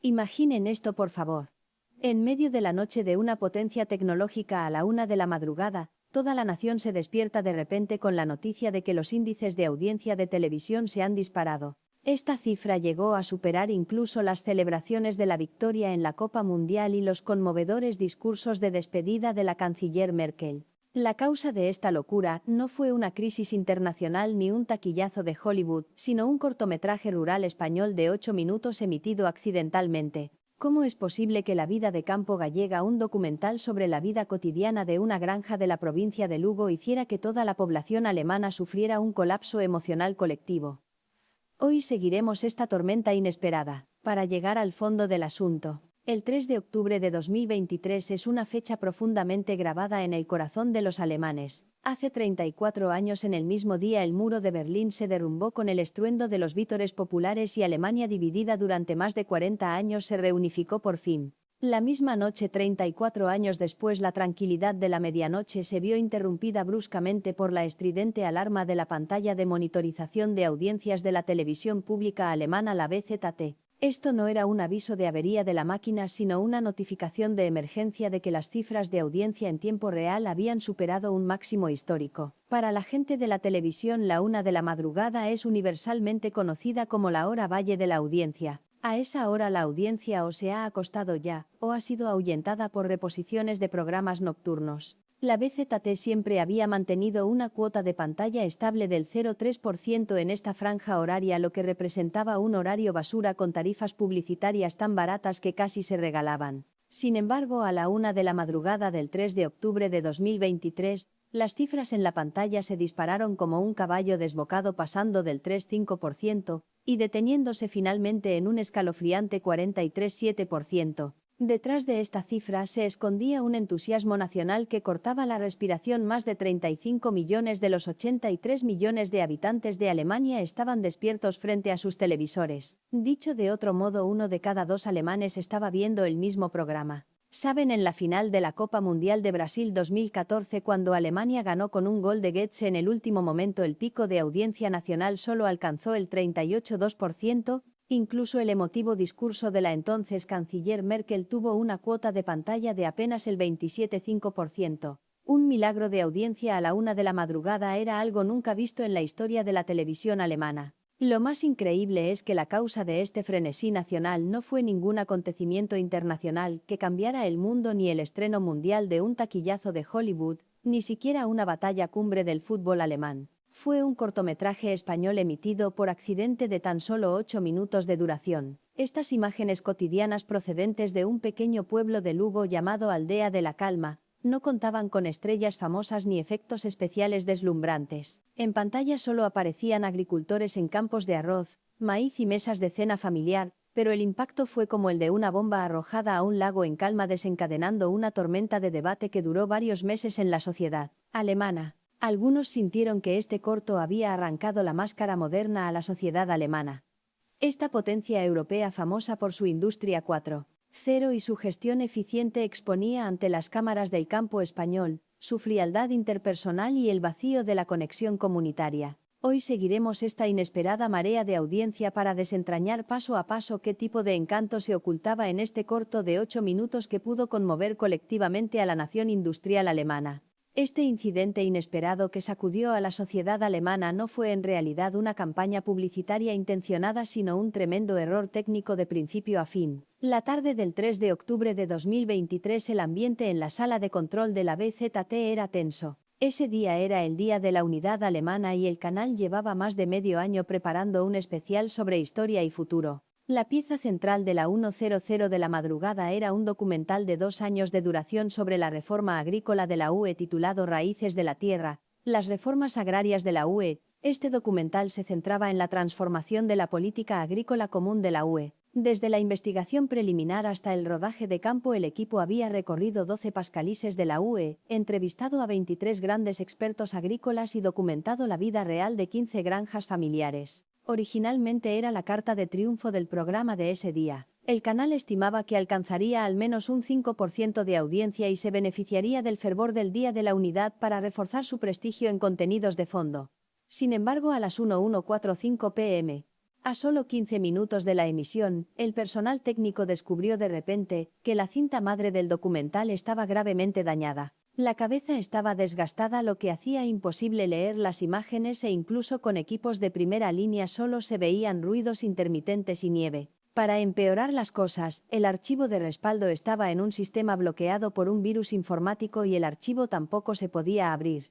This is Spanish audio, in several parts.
Imaginen esto, por favor. En medio de la noche de una potencia tecnológica a la 1 de la madrugada, toda la nación se despierta de repente con la noticia de que los índices de audiencia de televisión se han disparado. Esta cifra llegó a superar incluso las celebraciones de la victoria en la Copa Mundial y los conmovedores discursos de despedida de la canciller Merkel. La causa de esta locura no fue una crisis internacional ni un taquillazo de Hollywood, sino un cortometraje rural español de 8 minutos emitido accidentalmente. ¿Cómo es posible que La vida de campo gallega, un documental sobre la vida cotidiana de una granja de la provincia de Lugo, hiciera que toda la población alemana sufriera un colapso emocional colectivo? Hoy seguiremos esta tormenta inesperada, para llegar al fondo del asunto. El 3 de octubre de 2023 es una fecha profundamente grabada en el corazón de los alemanes. Hace 34 años, en el mismo día, el muro de Berlín se derrumbó con el estruendo de los vítores populares y Alemania, dividida durante más de 40 años, se reunificó por fin. La misma noche, 34 años después, la tranquilidad de la medianoche se vio interrumpida bruscamente por la estridente alarma de la pantalla de monitorización de audiencias de la televisión pública alemana, la BZT. Esto no era un aviso de avería de la máquina, sino una notificación de emergencia de que las cifras de audiencia en tiempo real habían superado un máximo histórico. Para la gente de la televisión, la 1 de la madrugada es universalmente conocida como la hora valle de la audiencia. A esa hora la audiencia o se ha acostado ya, o ha sido ahuyentada por reposiciones de programas nocturnos. La BZT siempre había mantenido una cuota de pantalla estable del 0,3% en esta franja horaria, lo que representaba un horario basura con tarifas publicitarias tan baratas que casi se regalaban. Sin embargo, a la 1 de la madrugada del 3 de octubre de 2023, las cifras en la pantalla se dispararon como un caballo desbocado, pasando del 3,5% y deteniéndose finalmente en un escalofriante 43,7%. Detrás de esta cifra se escondía un entusiasmo nacional que cortaba la respiración. Más de 35 millones de los 83 millones de habitantes de Alemania estaban despiertos frente a sus televisores. Dicho de otro modo, 1 de cada 2 alemanes estaba viendo el mismo programa. ¿Saben? En la final de la Copa Mundial de Brasil 2014, cuando Alemania ganó con un gol de Goetze en el último momento, el pico de audiencia nacional solo alcanzó el 38,2%. Incluso el emotivo discurso de la entonces canciller Merkel tuvo una cuota de pantalla de apenas el 27,5%. Un milagro de audiencia a la 1 de la madrugada era algo nunca visto en la historia de la televisión alemana. Lo más increíble es que la causa de este frenesí nacional no fue ningún acontecimiento internacional que cambiara el mundo, ni el estreno mundial de un taquillazo de Hollywood, ni siquiera una batalla cumbre del fútbol alemán. Fue un cortometraje español emitido por accidente de tan solo 8 minutos de duración. Estas imágenes cotidianas, procedentes de un pequeño pueblo de Lugo llamado Aldea de la Calma, no contaban con estrellas famosas ni efectos especiales deslumbrantes. En pantalla solo aparecían agricultores en campos de arroz, maíz y mesas de cena familiar, pero el impacto fue como el de una bomba arrojada a un lago en calma, desencadenando una tormenta de debate que duró varios meses en la sociedad alemana. Algunos sintieron que este corto había arrancado la máscara moderna a la sociedad alemana. Esta potencia europea, famosa por su industria 4.0 y su gestión eficiente, exponía ante las cámaras del campo español su frialdad interpersonal y el vacío de la conexión comunitaria. Hoy seguiremos esta inesperada marea de audiencia para desentrañar paso a paso qué tipo de encanto se ocultaba en este corto de 8 minutos que pudo conmover colectivamente a la nación industrial alemana. Este incidente inesperado que sacudió a la sociedad alemana no fue en realidad una campaña publicitaria intencionada, sino un tremendo error técnico de principio a fin. La tarde del 3 de octubre de 2023, el ambiente en la sala de control de la BZT era tenso. Ese día era el Día de la Unidad Alemana y el canal llevaba más de medio año preparando un especial sobre historia y futuro. La pieza central de la 1:00 de la madrugada era un documental de 2 años de duración sobre la reforma agrícola de la UE titulado Raíces de la Tierra, las reformas agrarias de la UE. Este documental se centraba en la transformación de la política agrícola común de la UE. Desde la investigación preliminar hasta el rodaje de campo, el equipo había recorrido 12 países de la UE, entrevistado a 23 grandes expertos agrícolas y documentado la vida real de 15 granjas familiares. Originalmente era la carta de triunfo del programa de ese día. El canal estimaba que alcanzaría al menos un 5% de audiencia y se beneficiaría del fervor del Día de la Unidad para reforzar su prestigio en contenidos de fondo. Sin embargo, a las 1:45 p.m., A solo 15 minutos de la emisión, el personal técnico descubrió de repente que la cinta madre del documental estaba gravemente dañada. La cabeza estaba desgastada, lo que hacía imposible leer las imágenes e incluso con equipos de primera línea solo se veían ruidos intermitentes y nieve. Para empeorar las cosas, el archivo de respaldo estaba en un sistema bloqueado por un virus informático y el archivo tampoco se podía abrir.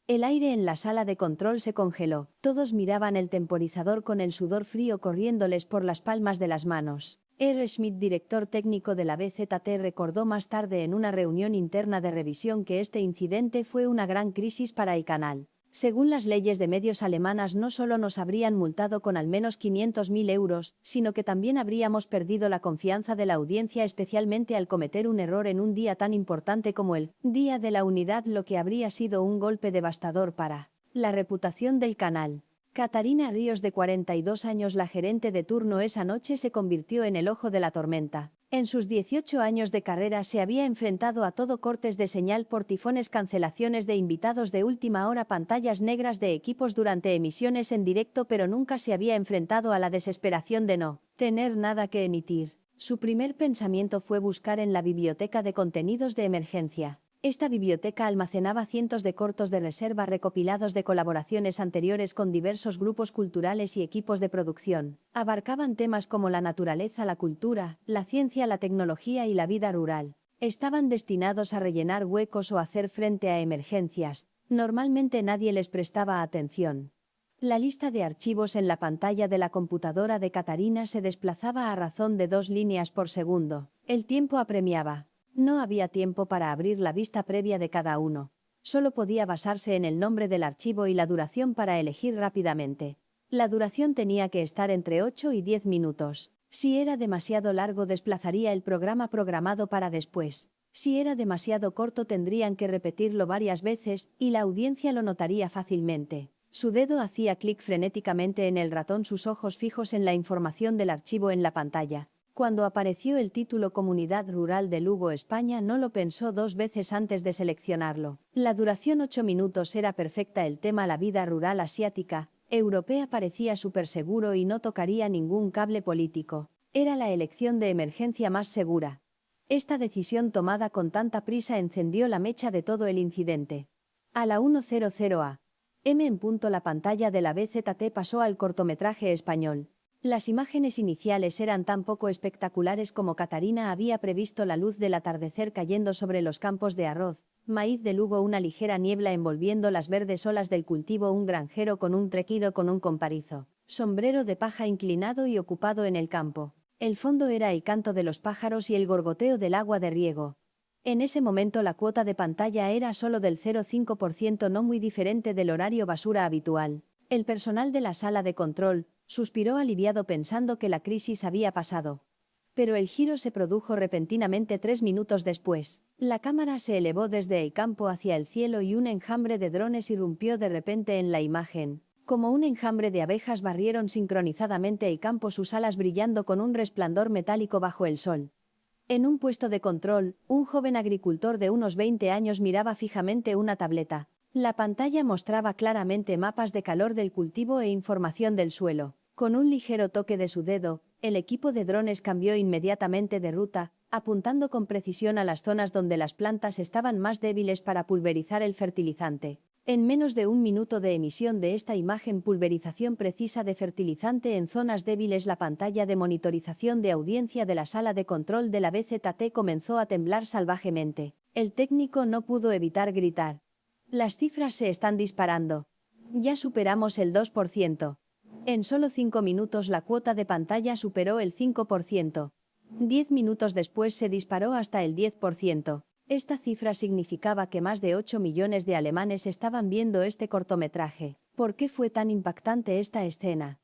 El aire en la sala de control se congeló. Todos miraban el temporizador con el sudor frío corriéndoles por las palmas de las manos. R. Schmidt, director técnico de la BZT, recordó más tarde en una reunión interna de revisión que este incidente fue una gran crisis para el canal. Según las leyes de medios alemanas, no solo nos habrían multado con al menos 500.000 euros, sino que también habríamos perdido la confianza de la audiencia, especialmente al cometer un error en un día tan importante como el Día de la Unidad, lo que habría sido un golpe devastador para la reputación del canal. Catarina Ríos, de 42 años, la gerente de turno, esa noche se convirtió en el ojo de la tormenta. En sus 18 años de carrera se había enfrentado a todo: cortes de señal por tifones, cancelaciones de invitados de última hora, pantallas negras de equipos durante emisiones en directo, pero nunca se había enfrentado a la desesperación de no tener nada que emitir. Su primer pensamiento fue buscar en la biblioteca de contenidos de emergencia. Esta biblioteca almacenaba cientos de cortos de reserva recopilados de colaboraciones anteriores con diversos grupos culturales y equipos de producción. Abarcaban temas como la naturaleza, la cultura, la ciencia, la tecnología y la vida rural. Estaban destinados a rellenar huecos o hacer frente a emergencias. Normalmente nadie les prestaba atención. La lista de archivos en la pantalla de la computadora de Catarina se desplazaba a razón de 2 líneas por segundo. El tiempo apremiaba. No había tiempo para abrir la vista previa de cada uno. Solo podía basarse en el nombre del archivo y la duración para elegir rápidamente. La duración tenía que estar entre 8 y 10 minutos. Si era demasiado largo, desplazaría el programa programado para después. Si era demasiado corto, tendrían que repetirlo varias veces, y la audiencia lo notaría fácilmente. Su dedo hacía clic frenéticamente en el ratón, sus ojos fijos en la información del archivo en la pantalla. Cuando apareció el título Comunidad Rural de Lugo, España, no lo pensó 2 veces antes de seleccionarlo. La duración, 8 minutos, era perfecta. El tema, la vida rural asiática, europea, parecía súper seguro y no tocaría ningún cable político. Era la elección de emergencia más segura. Esta decisión, tomada con tanta prisa, encendió la mecha de todo el incidente. A la 1:00 a.m. en punto, la pantalla de la BZT pasó al cortometraje español. Las imágenes iniciales eran tan poco espectaculares como Catarina había previsto: la luz del atardecer cayendo sobre los campos de arroz, maíz de Lugo, una ligera niebla envolviendo las verdes olas del cultivo, un granjero con un trequido con un comparizo, sombrero de paja, inclinado y ocupado en el campo. El fondo era el canto de los pájaros y el gorgoteo del agua de riego. En ese momento la cuota de pantalla era solo del 0,5%, no muy diferente del horario basura habitual. El personal de la sala de control suspiró aliviado pensando que la crisis había pasado. Pero el giro se produjo repentinamente 3 minutos después. La cámara se elevó desde el campo hacia el cielo y un enjambre de drones irrumpió de repente en la imagen. Como un enjambre de abejas barrieron sincronizadamente el campo, sus alas brillando con un resplandor metálico bajo el sol. En un puesto de control, un joven agricultor de unos 20 años miraba fijamente una tableta. La pantalla mostraba claramente mapas de calor del cultivo e información del suelo. Con un ligero toque de su dedo, el equipo de drones cambió inmediatamente de ruta, apuntando con precisión a las zonas donde las plantas estaban más débiles para pulverizar el fertilizante. En menos de 1 minuto de emisión de esta imagen, pulverización precisa de fertilizante en zonas débiles, la pantalla de monitorización de audiencia de la sala de control de la BZT comenzó a temblar salvajemente. El técnico no pudo evitar gritar: «Las cifras se están disparando. Ya superamos el 2%. En solo 5 minutos la cuota de pantalla superó el 5%. 10 minutos después se disparó hasta el 10%. Esta cifra significaba que más de 8 millones de alemanes estaban viendo este cortometraje. ¿Por qué fue tan impactante esta escena?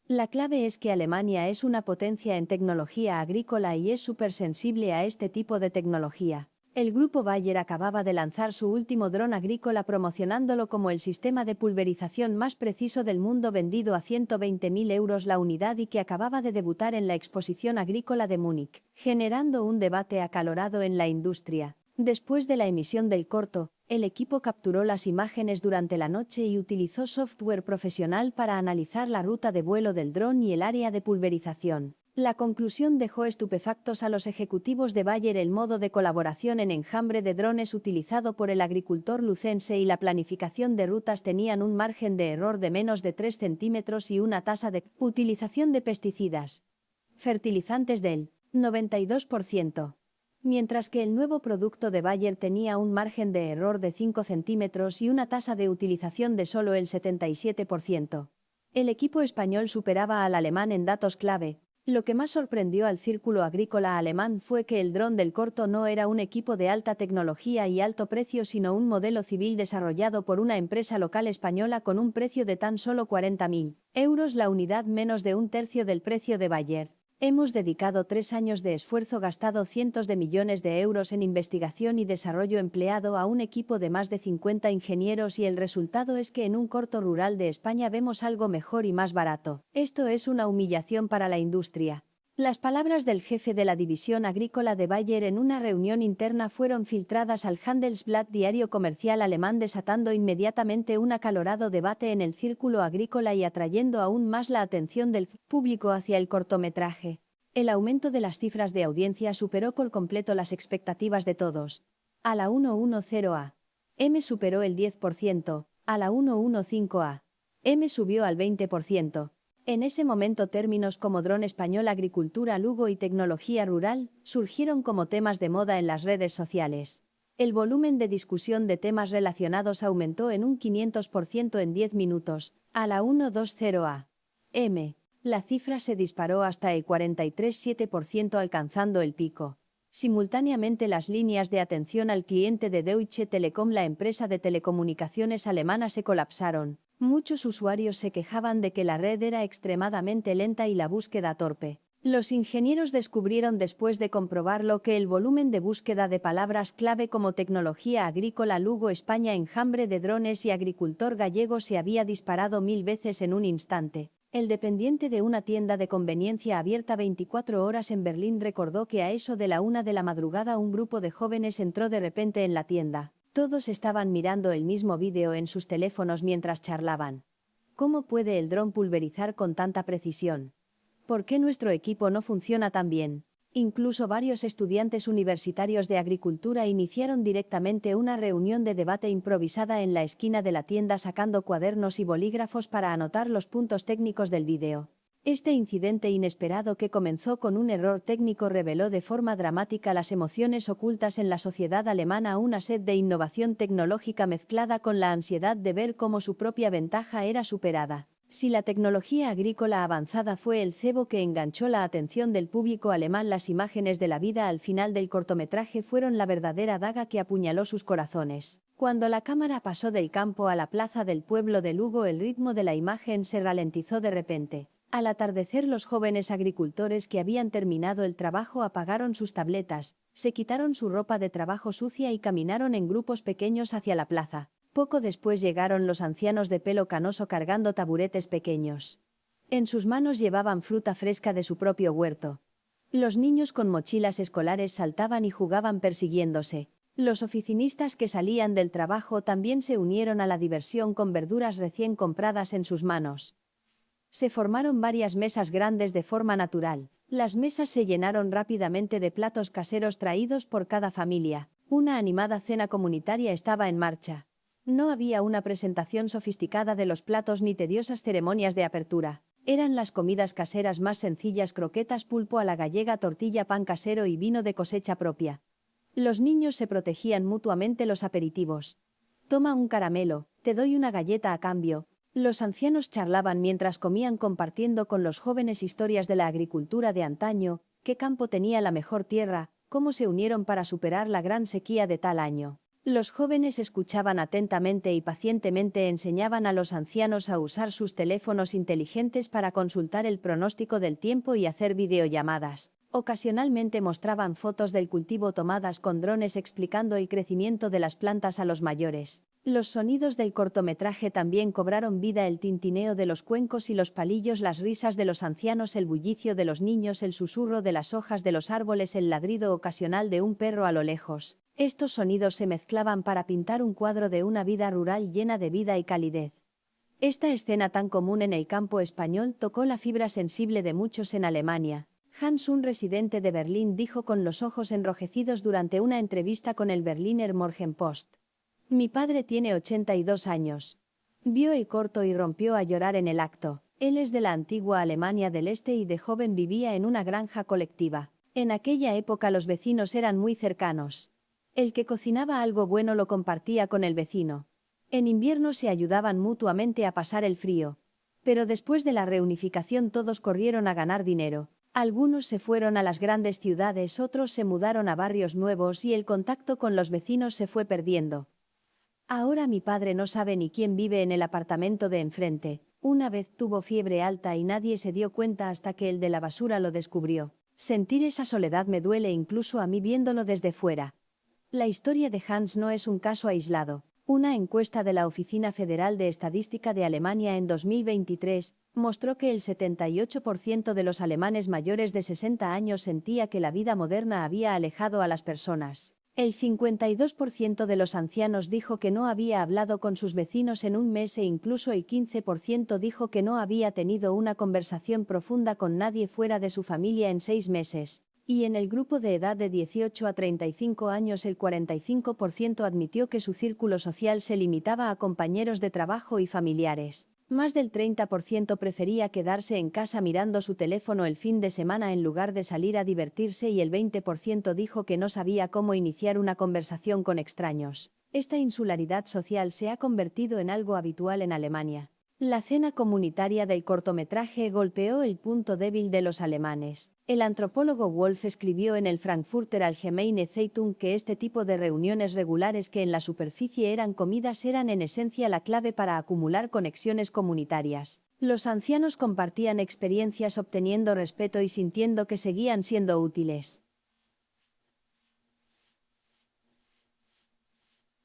La clave es que Alemania es una potencia en tecnología agrícola y es súper sensible a este tipo de tecnología. El grupo Bayer acababa de lanzar su último dron agrícola promocionándolo como el sistema de pulverización más preciso del mundo, vendido a 120.000 euros la unidad y que acababa de debutar en la Exposición Agrícola de Múnich, generando un debate acalorado en la industria. Después de la emisión del corto, El equipo capturó las imágenes durante la noche y utilizó software profesional para analizar la ruta de vuelo del dron y el área de pulverización. La conclusión dejó estupefactos a los ejecutivos de Bayer. El modo de colaboración en enjambre de drones utilizado por el agricultor lucense y la planificación de rutas tenían un margen de error de menos de 3 centímetros y una tasa de utilización de pesticidas, fertilizantes del 92%. Mientras que el nuevo producto de Bayer tenía un margen de error de 5 centímetros y una tasa de utilización de solo el 77%. El equipo español superaba al alemán en datos clave. Lo que más sorprendió al círculo agrícola alemán fue que el dron del corto no era un equipo de alta tecnología y alto precio, sino un modelo civil desarrollado por una empresa local española con un precio de tan solo 40.000 euros la unidad, menos de un tercio del precio de Bayer. Hemos dedicado 3 años de esfuerzo, gastado cientos de millones de euros en investigación y desarrollo, empleado a un equipo de más de 50 ingenieros y el resultado es que en un corto rural de España vemos algo mejor y más barato. Esto es una humillación para la industria. Las palabras del jefe de la división agrícola de Bayer en una reunión interna fueron filtradas al Handelsblatt, diario comercial alemán, desatando inmediatamente un acalorado debate en el círculo agrícola y atrayendo aún más la atención del público hacia el cortometraje. El aumento de las cifras de audiencia superó por completo las expectativas de todos. A la 110A. M superó el 10%, a la 115A. M subió al 20%. En ese momento términos como dron español, agricultura, Lugo y tecnología rural surgieron como temas de moda en las redes sociales. El volumen de discusión de temas relacionados aumentó en un 500% en 10 minutos, a la 120 a.m. La cifra se disparó hasta el 43,7%, alcanzando el pico. Simultáneamente, las líneas de atención al cliente de Deutsche Telekom, la empresa de telecomunicaciones alemana, se colapsaron. Muchos usuarios se quejaban de que la red era extremadamente lenta y la búsqueda torpe. Los ingenieros descubrieron, después de comprobarlo, que el volumen de búsqueda de palabras clave como tecnología agrícola, Lugo, España, enjambre de drones y agricultor gallego se había disparado 1000 veces en un instante. El dependiente de una tienda de conveniencia abierta 24 horas en Berlín recordó que a eso de la 1 de la madrugada un grupo de jóvenes entró de repente en la tienda. Todos estaban mirando el mismo vídeo en sus teléfonos mientras charlaban. ¿Cómo puede el dron pulverizar con tanta precisión? ¿Por qué nuestro equipo no funciona tan bien? Incluso varios estudiantes universitarios de agricultura iniciaron directamente una reunión de debate improvisada en la esquina de la tienda, sacando cuadernos y bolígrafos para anotar los puntos técnicos del vídeo. Este incidente inesperado, que comenzó con un error técnico, reveló de forma dramática las emociones ocultas en la sociedad alemana, una sed de innovación tecnológica mezclada con la ansiedad de ver cómo su propia ventaja era superada. Si la tecnología agrícola avanzada fue el cebo que enganchó la atención del público alemán, las imágenes de la vida al final del cortometraje fueron la verdadera daga que apuñaló sus corazones. Cuando la cámara pasó del campo a la plaza del pueblo de Lugo, el ritmo de la imagen se ralentizó de repente. Al atardecer, los jóvenes agricultores que habían terminado el trabajo apagaron sus tabletas, se quitaron su ropa de trabajo sucia y caminaron en grupos pequeños hacia la plaza. Poco después llegaron los ancianos de pelo canoso cargando taburetes pequeños. En sus manos llevaban fruta fresca de su propio huerto. Los niños con mochilas escolares saltaban y jugaban persiguiéndose. Los oficinistas que salían del trabajo también se unieron a la diversión con verduras recién compradas en sus manos. Se formaron varias mesas grandes de forma natural. Las mesas se llenaron rápidamente de platos caseros traídos por cada familia. Una animada cena comunitaria estaba en marcha. No había una presentación sofisticada de los platos ni tediosas ceremonias de apertura. Eran las comidas caseras más sencillas: croquetas, pulpo a la gallega, tortilla, pan casero y vino de cosecha propia. Los niños se protegían mutuamente los aperitivos. Toma un caramelo, te doy una galleta a cambio. Los ancianos charlaban mientras comían, compartiendo con los jóvenes historias de la agricultura de antaño, qué campo tenía la mejor tierra, cómo se unieron para superar la gran sequía de tal año. Los jóvenes escuchaban atentamente y pacientemente enseñaban a los ancianos a usar sus teléfonos inteligentes para consultar el pronóstico del tiempo y hacer videollamadas. Ocasionalmente mostraban fotos del cultivo tomadas con drones, explicando el crecimiento de las plantas a los mayores. Los sonidos del cortometraje también cobraron vida: el tintineo de los cuencos y los palillos, las risas de los ancianos, el bullicio de los niños, el susurro de las hojas de los árboles, el ladrido ocasional de un perro a lo lejos. Estos sonidos se mezclaban para pintar un cuadro de una vida rural llena de vida y calidez. Esta escena tan común en el campo español tocó la fibra sensible de muchos en Alemania. Hans, un residente de Berlín, dijo con los ojos enrojecidos durante una entrevista con el Berliner Morgenpost: «Mi padre tiene 82 años. Vio el corto y rompió a llorar en el acto. Él es de la antigua Alemania del Este y de joven vivía en una granja colectiva. En aquella época los vecinos eran muy cercanos. El que cocinaba algo bueno lo compartía con el vecino. En invierno se ayudaban mutuamente a pasar el frío. Pero después de la reunificación todos corrieron a ganar dinero. Algunos se fueron a las grandes ciudades, otros se mudaron a barrios nuevos y el contacto con los vecinos se fue perdiendo. Ahora mi padre no sabe ni quién vive en el apartamento de enfrente. Una vez tuvo fiebre alta y nadie se dio cuenta hasta que el de la basura lo descubrió. Sentir esa soledad me duele incluso a mí viéndolo desde fuera». La historia de Hans no es un caso aislado. Una encuesta de la Oficina Federal de Estadística de Alemania en 2023 mostró que el 78% de los alemanes mayores de 60 años sentía que la vida moderna había alejado a las personas. El 52% de los ancianos dijo que no había hablado con sus vecinos en un mes e incluso el 15% dijo que no había tenido una conversación profunda con nadie fuera de su familia en 6 meses. Y en el grupo de edad de 18 a 35 años el 45% admitió que su círculo social se limitaba a compañeros de trabajo y familiares. Más del 30% prefería quedarse en casa mirando su teléfono el fin de semana en lugar de salir a divertirse y el 20% dijo que no sabía cómo iniciar una conversación con extraños. Esta insularidad social se ha convertido en algo habitual en Alemania. La cena comunitaria del cortometraje golpeó el punto débil de los alemanes. El antropólogo Wolf escribió en el Frankfurter Allgemeine Zeitung que este tipo de reuniones regulares que en la superficie eran comidas eran en esencia la clave para acumular conexiones comunitarias. Los ancianos compartían experiencias obteniendo respeto y sintiendo que seguían siendo útiles.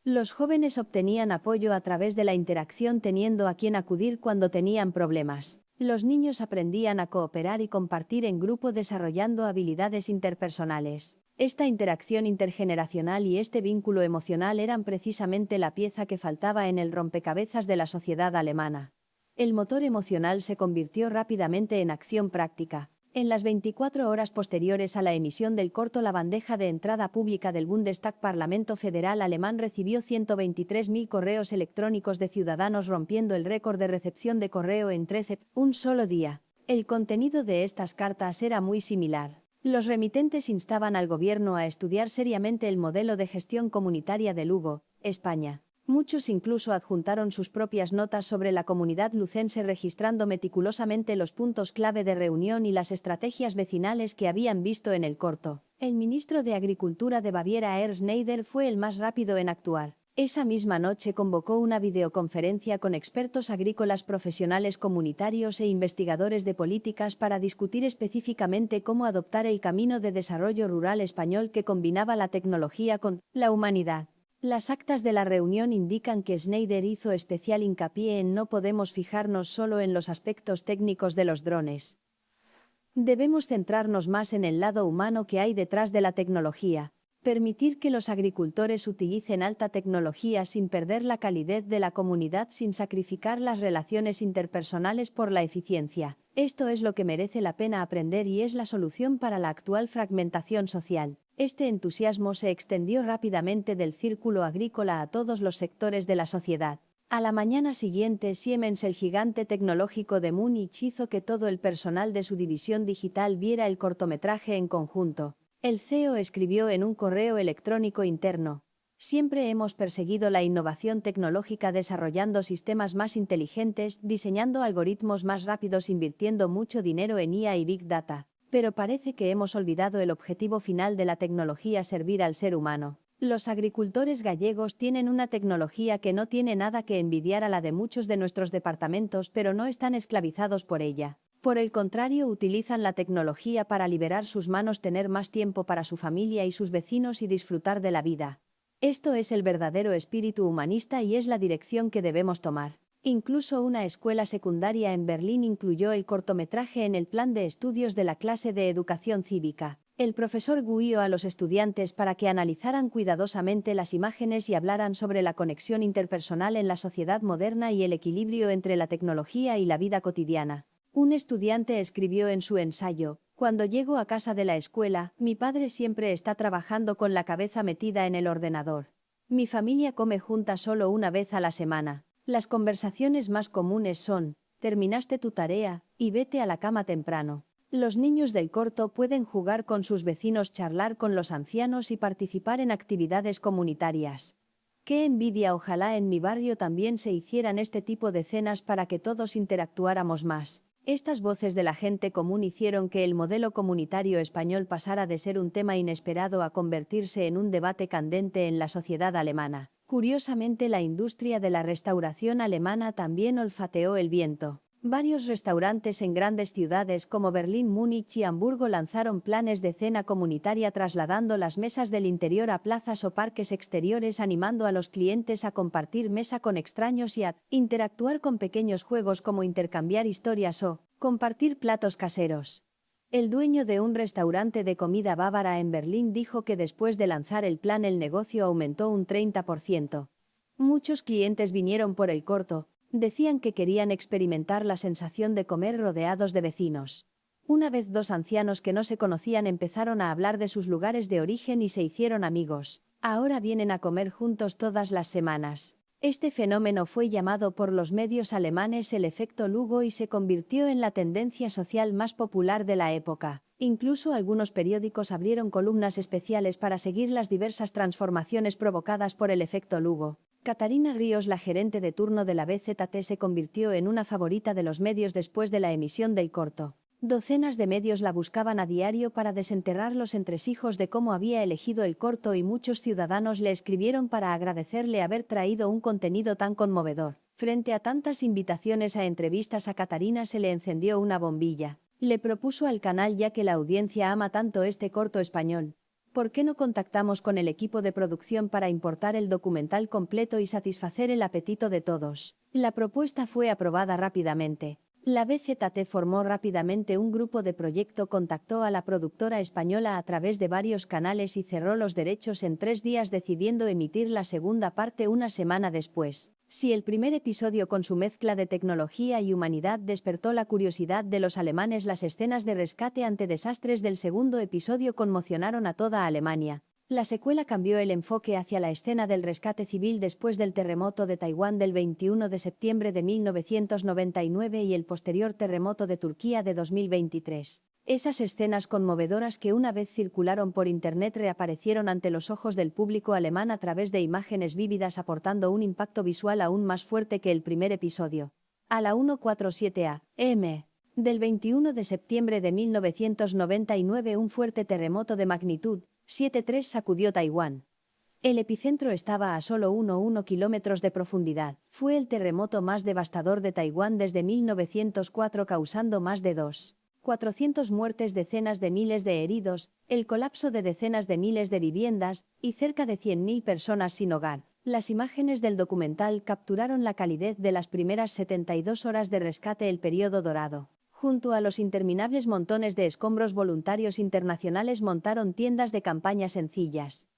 Los jóvenes obtenían apoyo a través de la interacción teniendo a quien acudir cuando tenían problemas. Los niños aprendían a cooperar y compartir en grupo desarrollando habilidades interpersonales. Esta interacción intergeneracional y este vínculo emocional eran precisamente la pieza que faltaba en el rompecabezas de la sociedad alemana. El motor emocional se convirtió rápidamente en acción práctica. En las 24 horas posteriores a la emisión del corto, la bandeja de entrada pública del Bundestag Parlamento Federal Alemán recibió 123.000 correos electrónicos de ciudadanos, rompiendo el récord de recepción de correo en 13, un solo día. El contenido de estas cartas era muy similar. Los remitentes instaban al gobierno a estudiar seriamente el modelo de gestión comunitaria de Lugo, España. Muchos incluso adjuntaron sus propias notas sobre la comunidad lucense, registrando meticulosamente los puntos clave de reunión y las estrategias vecinales que habían visto en el corto. El ministro de Agricultura de Baviera, Ernst Schneider, fue el más rápido en actuar. Esa misma noche convocó una videoconferencia con expertos agrícolas, profesionales comunitarios e investigadores de políticas para discutir específicamente cómo adoptar el camino de desarrollo rural español que combinaba la tecnología con la humanidad. Las actas de la reunión indican que Schneider hizo especial hincapié en no podemos fijarnos solo en los aspectos técnicos de los drones. Debemos centrarnos más en el lado humano que hay detrás de la tecnología. Permitir que los agricultores utilicen alta tecnología sin perder la calidez de la comunidad, sin sacrificar las relaciones interpersonales por la eficiencia. Esto es lo que merece la pena aprender y es la solución para la actual fragmentación social. Este entusiasmo se extendió rápidamente del círculo agrícola a todos los sectores de la sociedad. A la mañana siguiente, Siemens, el gigante tecnológico de Múnich, hizo que todo el personal de su división digital viera el cortometraje en conjunto. El CEO escribió en un correo electrónico interno: «Siempre hemos perseguido la innovación tecnológica desarrollando sistemas más inteligentes, diseñando algoritmos más rápidos, invirtiendo mucho dinero en IA y Big Data. Pero parece que hemos olvidado el objetivo final de la tecnología: servir al ser humano». Los agricultores gallegos tienen una tecnología que no tiene nada que envidiar a la de muchos de nuestros departamentos, pero no están esclavizados por ella. Por el contrario, utilizan la tecnología para liberar sus manos, tener más tiempo para su familia y sus vecinos y disfrutar de la vida. Esto es el verdadero espíritu humanista y es la dirección que debemos tomar. Incluso una escuela secundaria en Berlín incluyó el cortometraje en el plan de estudios de la clase de educación cívica. El profesor guió a los estudiantes para que analizaran cuidadosamente las imágenes y hablaran sobre la conexión interpersonal en la sociedad moderna y el equilibrio entre la tecnología y la vida cotidiana. Un estudiante escribió en su ensayo: "Cuando llego a casa de la escuela, mi padre siempre está trabajando con la cabeza metida en el ordenador. Mi familia come junta solo una vez a la semana. Las conversaciones más comunes son: ¿terminaste tu tarea? Y vete a la cama temprano". Los niños del corto pueden jugar con sus vecinos, charlar con los ancianos y participar en actividades comunitarias. ¡Qué envidia! Ojalá en mi barrio también se hicieran este tipo de cenas para que todos interactuáramos más. Estas voces de la gente común hicieron que el modelo comunitario español pasara de ser un tema inesperado a convertirse en un debate candente en la sociedad alemana. Curiosamente, la industria de la restauración alemana también olfateó el viento. Varios restaurantes en grandes ciudades como Berlín, Múnich y Hamburgo lanzaron planes de cena comunitaria, trasladando las mesas del interior a plazas o parques exteriores, animando a los clientes a compartir mesa con extraños y a interactuar con pequeños juegos como intercambiar historias o compartir platos caseros. El dueño de un restaurante de comida bávara en Berlín dijo que después de lanzar el plan el negocio aumentó un 30%. Muchos clientes vinieron por el corto. Decían que querían experimentar la sensación de comer rodeados de vecinos. Una vez dos ancianos que no se conocían empezaron a hablar de sus lugares de origen y se hicieron amigos. Ahora vienen a comer juntos todas las semanas. Este fenómeno fue llamado por los medios alemanes el efecto Lugo y se convirtió en la tendencia social más popular de la época. Incluso algunos periódicos abrieron columnas especiales para seguir las diversas transformaciones provocadas por el efecto Lugo. Catarina Ríos, la gerente de turno de la BZT, se convirtió en una favorita de los medios después de la emisión del corto. Docenas de medios la buscaban a diario para desenterrar los entresijos de cómo había elegido el corto y muchos ciudadanos le escribieron para agradecerle haber traído un contenido tan conmovedor. Frente a tantas invitaciones a entrevistas, a Catarina se le encendió una bombilla. Le propuso al canal: ya que la audiencia ama tanto este corto español, ¿por qué no contactamos con el equipo de producción para importar el documental completo y satisfacer el apetito de todos? La propuesta fue aprobada rápidamente. La BZT formó rápidamente un grupo de proyecto, contactó a la productora española a través de varios canales y cerró los derechos en 3 días, decidiendo emitir la segunda parte una semana después. Si el primer episodio, con su mezcla de tecnología y humanidad, despertó la curiosidad de los alemanes, las escenas de rescate ante desastres del segundo episodio conmocionaron a toda Alemania. La secuela cambió el enfoque hacia la escena del rescate civil después del terremoto de Taiwán del 21 de septiembre de 1999 y el posterior terremoto de Turquía de 2023. Esas escenas conmovedoras que una vez circularon por internet reaparecieron ante los ojos del público alemán a través de imágenes vívidas, aportando un impacto visual aún más fuerte que el primer episodio. A la 147 a.m. del 21 de septiembre de 1999, un fuerte terremoto de magnitud 7,3 sacudió Taiwán. El epicentro estaba a solo 1,1 kilómetros de profundidad. Fue el terremoto más devastador de Taiwán desde 1904, causando más de 400 muertes, decenas de miles de heridos, el colapso de decenas de miles de viviendas y cerca de 100.000 personas sin hogar. Las imágenes del documental capturaron la calidez de las primeras 72 horas de rescate, el periodo dorado. Junto a los interminables montones de escombros, voluntarios internacionales montaron tiendas de campaña sencillas.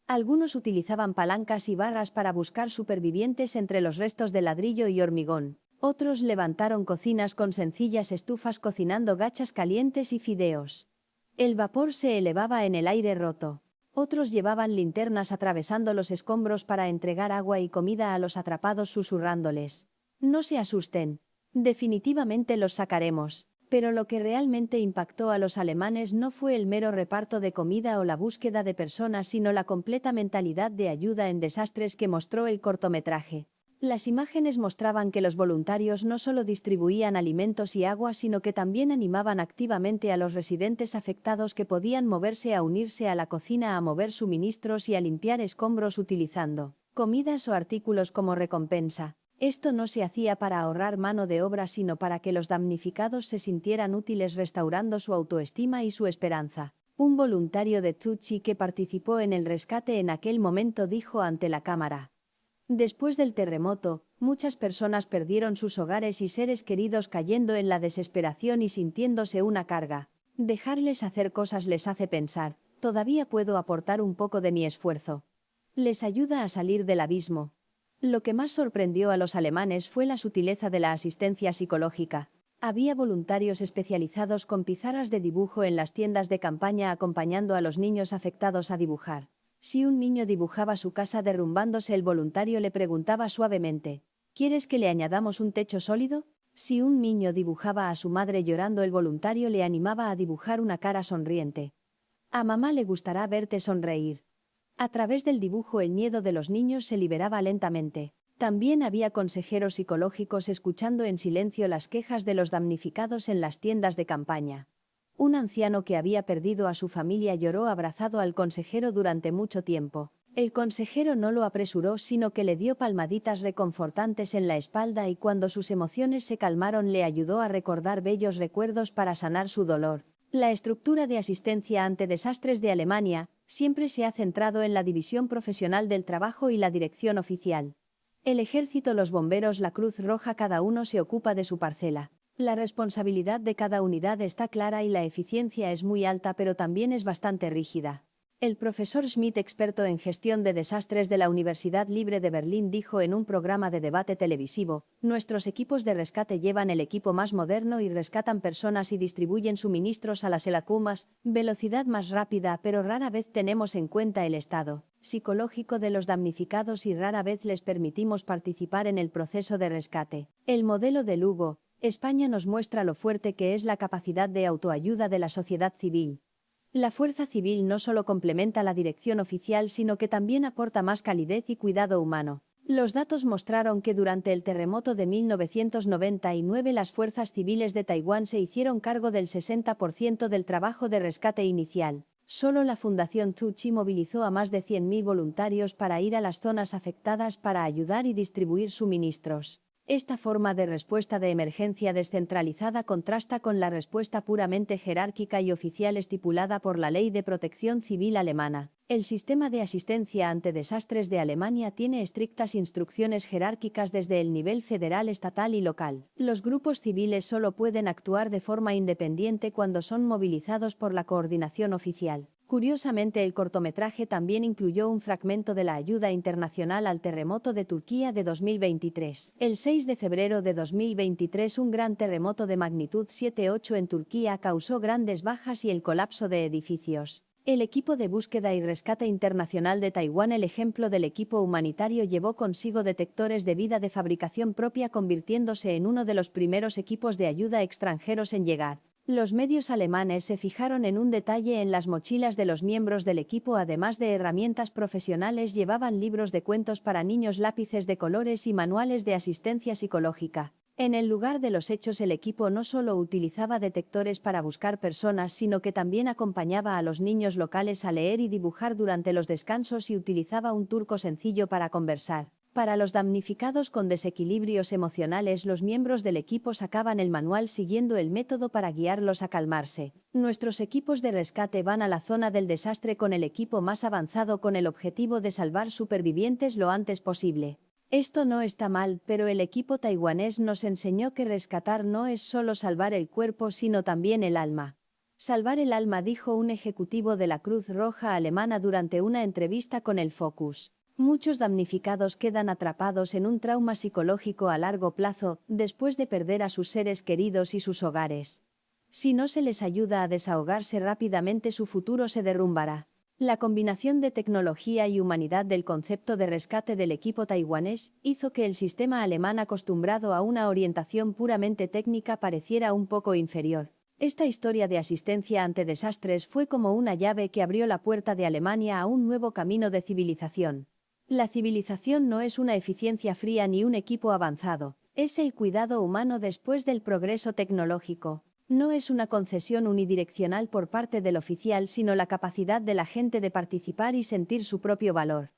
Algunos utilizaban palancas y barras para buscar supervivientes entre los restos de ladrillo y hormigón. Otros levantaron cocinas con sencillas estufas, cocinando gachas calientes y fideos. El vapor se elevaba en el aire roto. Otros llevaban linternas atravesando los escombros para entregar agua y comida a los atrapados, susurrándoles: "No se asusten. Definitivamente los sacaremos". Pero lo que realmente impactó a los alemanes no fue el mero reparto de comida o la búsqueda de personas, sino la completa mentalidad de ayuda en desastres que mostró el cortometraje. Las imágenes mostraban que los voluntarios no solo distribuían alimentos y agua, sino que también animaban activamente a los residentes afectados, que podían moverse a unirse a la cocina, a mover suministros y a limpiar escombros utilizando comidas o artículos como recompensa. Esto no se hacía para ahorrar mano de obra, sino para que los damnificados se sintieran útiles, restaurando su autoestima y su esperanza. Un voluntario de Tucci que participó en el rescate en aquel momento dijo ante la cámara: "Después del terremoto, muchas personas perdieron sus hogares y seres queridos, cayendo en la desesperación y sintiéndose una carga. Dejarles hacer cosas les hace pensar, todavía puedo aportar un poco de mi esfuerzo. Les ayuda a salir del abismo. Lo que más sorprendió a los alemanes fue la sutileza de la asistencia psicológica. Había voluntarios especializados con pizarras de dibujo en las tiendas de campaña acompañando a los niños afectados a dibujar. Si un niño dibujaba su casa derrumbándose, el voluntario le preguntaba suavemente: ¿quieres que le añadamos un techo sólido? Si un niño dibujaba a su madre llorando, el voluntario le animaba a dibujar una cara sonriente. A mamá le gustará verte sonreír. A través del dibujo el miedo de los niños se liberaba lentamente. También había consejeros psicológicos escuchando en silencio las quejas de los damnificados en las tiendas de campaña. Un anciano que había perdido a su familia lloró abrazado al consejero durante mucho tiempo. El consejero no lo apresuró, sino que le dio palmaditas reconfortantes en la espalda, y cuando sus emociones se calmaron le ayudó a recordar bellos recuerdos para sanar su dolor. La estructura de asistencia ante desastres de Alemania siempre se ha centrado en la división profesional del trabajo y la dirección oficial. El ejército, los bomberos, la Cruz Roja, cada uno se ocupa de su parcela. La responsabilidad de cada unidad está clara y la eficiencia es muy alta, pero también es bastante rígida. El profesor Schmidt, experto en gestión de desastres de la Universidad Libre de Berlín, dijo en un programa de debate televisivo: nuestros equipos de rescate llevan el equipo más moderno y rescatan personas y distribuyen suministros a las helacumas, velocidad más rápida, pero rara vez tenemos en cuenta el estado psicológico de los damnificados y rara vez les permitimos participar en el proceso de rescate. El modelo de Lugo, España, nos muestra lo fuerte que es la capacidad de autoayuda de la sociedad civil. La fuerza civil no solo complementa la dirección oficial, sino que también aporta más calidez y cuidado humano. Los datos mostraron que durante el terremoto de 1999 las fuerzas civiles de Taiwán se hicieron cargo del 60% del trabajo de rescate inicial. Solo la Fundación Tzu Chi movilizó a más de 100.000 voluntarios para ir a las zonas afectadas para ayudar y distribuir suministros. Esta forma de respuesta de emergencia descentralizada contrasta con la respuesta puramente jerárquica y oficial estipulada por la Ley de Protección Civil alemana. El sistema de asistencia ante desastres de Alemania tiene estrictas instrucciones jerárquicas desde el nivel federal, estatal y local. Los grupos civiles solo pueden actuar de forma independiente cuando son movilizados por la coordinación oficial. Curiosamente, el cortometraje también incluyó un fragmento de la ayuda internacional al terremoto de Turquía de 2023. El 6 de febrero de 2023, un gran terremoto de magnitud 7,8 en Turquía causó grandes bajas y el colapso de edificios. El equipo de búsqueda y rescate internacional de Taiwán, el ejemplo del equipo humanitario, llevó consigo detectores de vida de fabricación propia, convirtiéndose en uno de los primeros equipos de ayuda extranjeros en llegar. Los medios alemanes se fijaron en un detalle en las mochilas de los miembros del equipo. Además de herramientas profesionales, llevaban libros de cuentos para niños, lápices de colores y manuales de asistencia psicológica. En el lugar de los hechos, el equipo no solo utilizaba detectores para buscar personas, sino que también acompañaba a los niños locales a leer y dibujar durante los descansos y utilizaba un turco sencillo para conversar. Para los damnificados con desequilibrios emocionales, los miembros del equipo sacaban el manual siguiendo el método para guiarlos a calmarse. Nuestros equipos de rescate van a la zona del desastre con el equipo más avanzado con el objetivo de salvar supervivientes lo antes posible. Esto no está mal, pero el equipo taiwanés nos enseñó que rescatar no es solo salvar el cuerpo, sino también el alma. Salvar el alma, dijo un ejecutivo de la Cruz Roja alemana durante una entrevista con el Focus. Muchos damnificados quedan atrapados en un trauma psicológico a largo plazo, después de perder a sus seres queridos y sus hogares. Si no se les ayuda a desahogarse rápidamente, su futuro se derrumbará. La combinación de tecnología y humanidad del concepto de rescate del equipo taiwanés hizo que el sistema alemán, acostumbrado a una orientación puramente técnica, pareciera un poco inferior. Esta historia de asistencia ante desastres fue como una llave que abrió la puerta de Alemania a un nuevo camino de civilización. La civilización no es una eficiencia fría ni un equipo avanzado, es el cuidado humano después del progreso tecnológico. No es una concesión unidireccional por parte del oficial, sino la capacidad de la gente de participar y sentir su propio valor.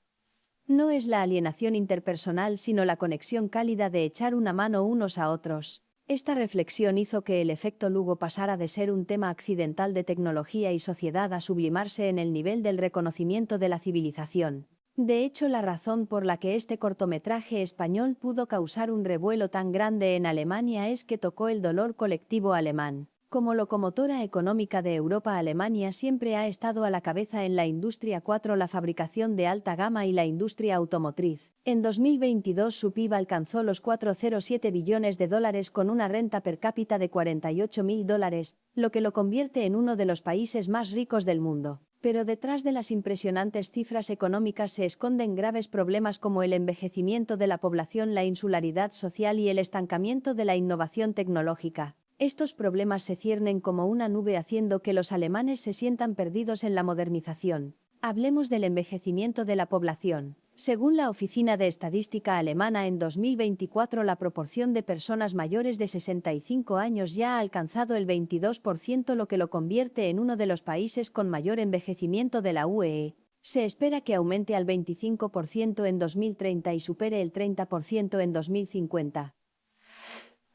No es la alienación interpersonal, sino la conexión cálida de echar una mano unos a otros. Esta reflexión hizo que el efecto Lugo pasara de ser un tema accidental de tecnología y sociedad a sublimarse en el nivel del reconocimiento de la civilización. De hecho, la razón por la que este cortometraje español pudo causar un revuelo tan grande en Alemania es que tocó el dolor colectivo alemán. Como locomotora económica de Europa, Alemania siempre ha estado a la cabeza en la industria 4, la fabricación de alta gama y la industria automotriz. En 2022 su PIB alcanzó los 407 billones de dólares con una renta per cápita de $48.000, lo que lo convierte en uno de los países más ricos del mundo. Pero detrás de las impresionantes cifras económicas se esconden graves problemas como el envejecimiento de la población, la insularidad social y el estancamiento de la innovación tecnológica. Estos problemas se ciernen como una nube haciendo que los alemanes se sientan perdidos en la modernización. Hablemos del envejecimiento de la población. Según la Oficina de Estadística Alemana, en 2024 la proporción de personas mayores de 65 años ya ha alcanzado el 22%, lo que lo convierte en uno de los países con mayor envejecimiento de la UE. Se espera que aumente al 25% en 2030 y supere el 30% en 2050.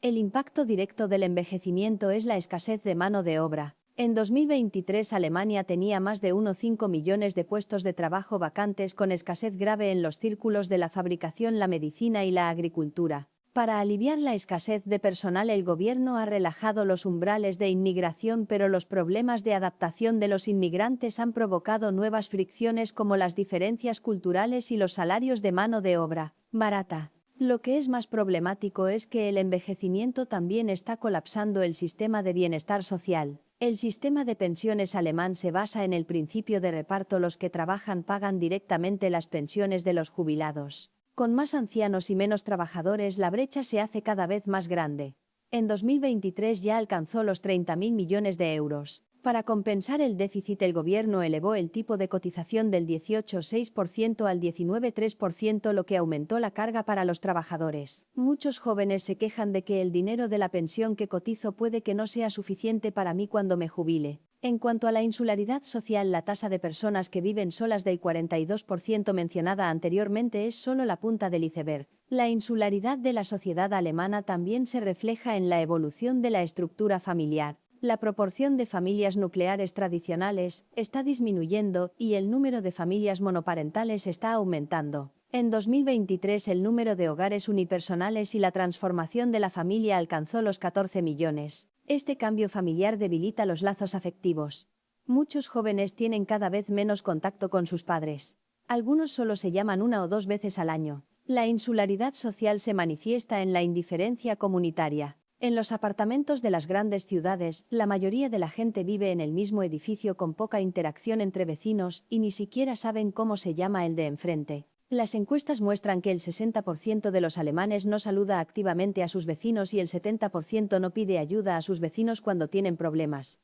El impacto directo del envejecimiento es la escasez de mano de obra. En 2023 Alemania tenía más de 1,5 millones de puestos de trabajo vacantes, con escasez grave en los círculos de la fabricación, la medicina y la agricultura. Para aliviar la escasez de personal, el gobierno ha relajado los umbrales de inmigración, pero los problemas de adaptación de los inmigrantes han provocado nuevas fricciones como las diferencias culturales y los salarios de mano de obra barata. Lo que es más problemático es que el envejecimiento también está colapsando el sistema de bienestar social. El sistema de pensiones alemán se basa en el principio de reparto. Los que trabajan pagan directamente las pensiones de los jubilados. Con más ancianos y menos trabajadores, la brecha se hace cada vez más grande. En 2023 ya alcanzó los 30.000 millones de euros. Para compensar el déficit, el gobierno elevó el tipo de cotización del 18,6% al 19,3%, lo que aumentó la carga para los trabajadores. Muchos jóvenes se quejan de que el dinero de la pensión que cotizo puede que no sea suficiente para mí cuando me jubile. En cuanto a la insularidad social, la tasa de personas que viven solas del 42% mencionada anteriormente es solo la punta del iceberg. La insularidad de la sociedad alemana también se refleja en la evolución de la estructura familiar. La proporción de familias nucleares tradicionales está disminuyendo y el número de familias monoparentales está aumentando. En 2023 el número de hogares unipersonales y la transformación de la familia alcanzó los 14 millones. Este cambio familiar debilita los lazos afectivos. Muchos jóvenes tienen cada vez menos contacto con sus padres. Algunos solo se llaman 1 o 2 veces al año. La insularidad social se manifiesta en la indiferencia comunitaria. En los apartamentos de las grandes ciudades, la mayoría de la gente vive en el mismo edificio con poca interacción entre vecinos y ni siquiera saben cómo se llama el de enfrente. Las encuestas muestran que el 60% de los alemanes no saluda activamente a sus vecinos y el 70% no pide ayuda a sus vecinos cuando tienen problemas.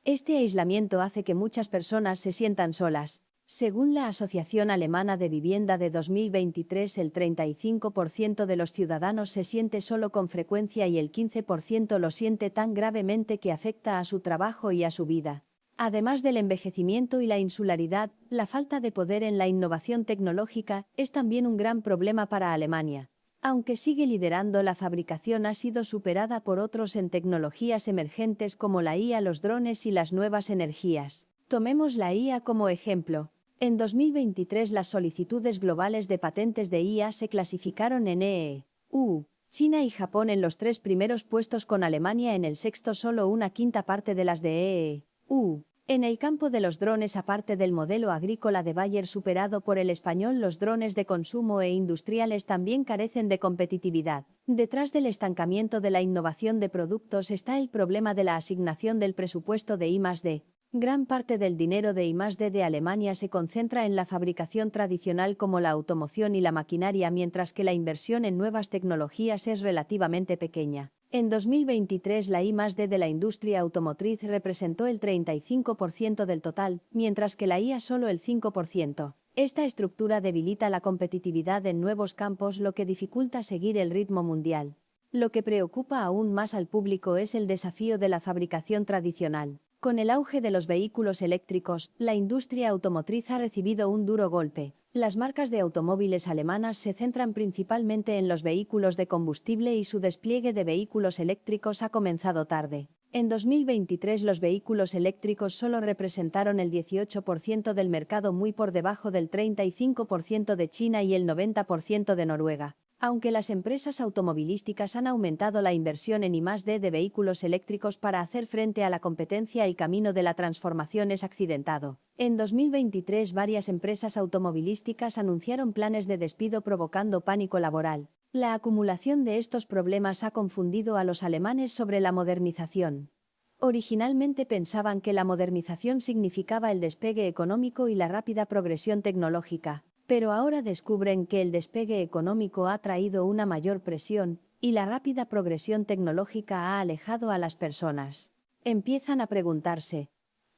Este aislamiento hace que muchas personas se sientan solas. Según la Asociación Alemana de Vivienda de 2023, el 35% de los ciudadanos se siente solo con frecuencia y el 15% lo siente tan gravemente que afecta a su trabajo y a su vida. Además del envejecimiento y la insularidad, la falta de poder en la innovación tecnológica es también un gran problema para Alemania. Aunque sigue liderando la fabricación, ha sido superada por otros en tecnologías emergentes como la IA, los drones y las nuevas energías. Tomemos la IA como ejemplo. En 2023 las solicitudes globales de patentes de IA se clasificaron en EU, China y Japón en los 3 primeros puestos, con Alemania en el sexto, solo una quinta parte de las de EU. En el campo de los drones, aparte del modelo agrícola de Bayer superado por el español, los drones de consumo e industriales también carecen de competitividad. Detrás del estancamiento de la innovación de productos está el problema de la asignación del presupuesto de I+D. Gran parte del dinero de I+D de Alemania se concentra en la fabricación tradicional como la automoción y la maquinaria, mientras que la inversión en nuevas tecnologías es relativamente pequeña. En 2023 la I+D de la industria automotriz representó el 35% del total, mientras que la IA solo el 5%. Esta estructura debilita la competitividad en nuevos campos, lo que dificulta seguir el ritmo mundial. Lo que preocupa aún más al público es el desafío de la fabricación tradicional. Con el auge de los vehículos eléctricos, la industria automotriz ha recibido un duro golpe. Las marcas de automóviles alemanas se centran principalmente en los vehículos de combustible y su despliegue de vehículos eléctricos ha comenzado tarde. En 2023 los vehículos eléctricos solo representaron el 18% del mercado, muy por debajo del 35% de China y el 90% de Noruega. Aunque las empresas automovilísticas han aumentado la inversión en I+D de vehículos eléctricos para hacer frente a la competencia, el camino de la transformación es accidentado. En 2023, varias empresas automovilísticas anunciaron planes de despido provocando pánico laboral. La acumulación de estos problemas ha confundido a los alemanes sobre la modernización. Originalmente pensaban que la modernización significaba el despegue económico y la rápida progresión tecnológica. Pero ahora descubren que el despegue económico ha traído una mayor presión, y la rápida progresión tecnológica ha alejado a las personas. Empiezan a preguntarse,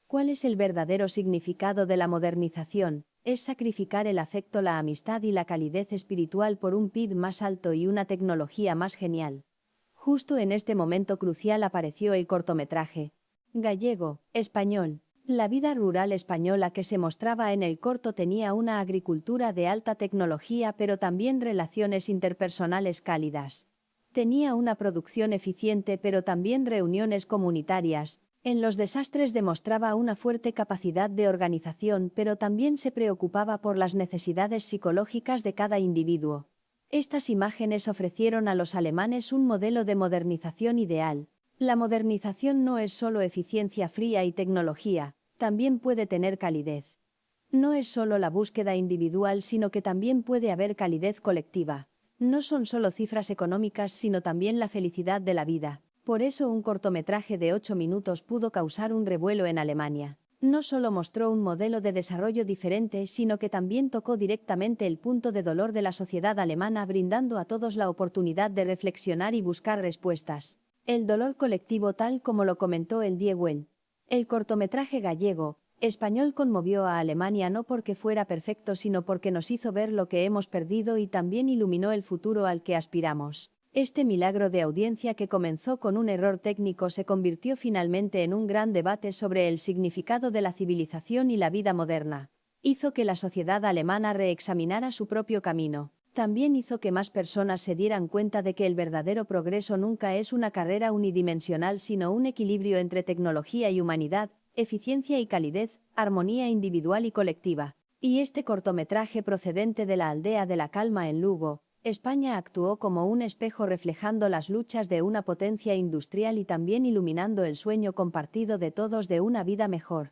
¿cuál es el verdadero significado de la modernización? ¿Es sacrificar el afecto, la amistad y la calidez espiritual por un PIB más alto y una tecnología más genial? Justo en este momento crucial apareció el cortometraje gallego, español. La vida rural española que se mostraba en el corto tenía una agricultura de alta tecnología, pero también relaciones interpersonales cálidas. Tenía una producción eficiente, pero también reuniones comunitarias. En los desastres demostraba una fuerte capacidad de organización, pero también se preocupaba por las necesidades psicológicas de cada individuo. Estas imágenes ofrecieron a los alemanes un modelo de modernización ideal. La modernización no es solo eficiencia fría y tecnología, también puede tener calidez. No es solo la búsqueda individual, sino que también puede haber calidez colectiva. No son solo cifras económicas, sino también la felicidad de la vida. Por eso un cortometraje de 8 minutos pudo causar un revuelo en Alemania. No solo mostró un modelo de desarrollo diferente, sino que también tocó directamente el punto de dolor de la sociedad alemana, brindando a todos la oportunidad de reflexionar y buscar respuestas. El dolor colectivo, tal como lo comentó el Diewell. El cortometraje gallego, español conmovió a Alemania no porque fuera perfecto, sino porque nos hizo ver lo que hemos perdido y también iluminó el futuro al que aspiramos. Este milagro de audiencia, que comenzó con un error técnico, se convirtió finalmente en un gran debate sobre el significado de la civilización y la vida moderna. Hizo que la sociedad alemana reexaminara su propio camino. También hizo que más personas se dieran cuenta de que el verdadero progreso nunca es una carrera unidimensional, sino un equilibrio entre tecnología y humanidad, eficiencia y calidez, armonía individual y colectiva. Y este cortometraje, procedente de la aldea de La Calma en Lugo, España, actuó como un espejo, reflejando las luchas de una potencia industrial y también iluminando el sueño compartido de todos de una vida mejor.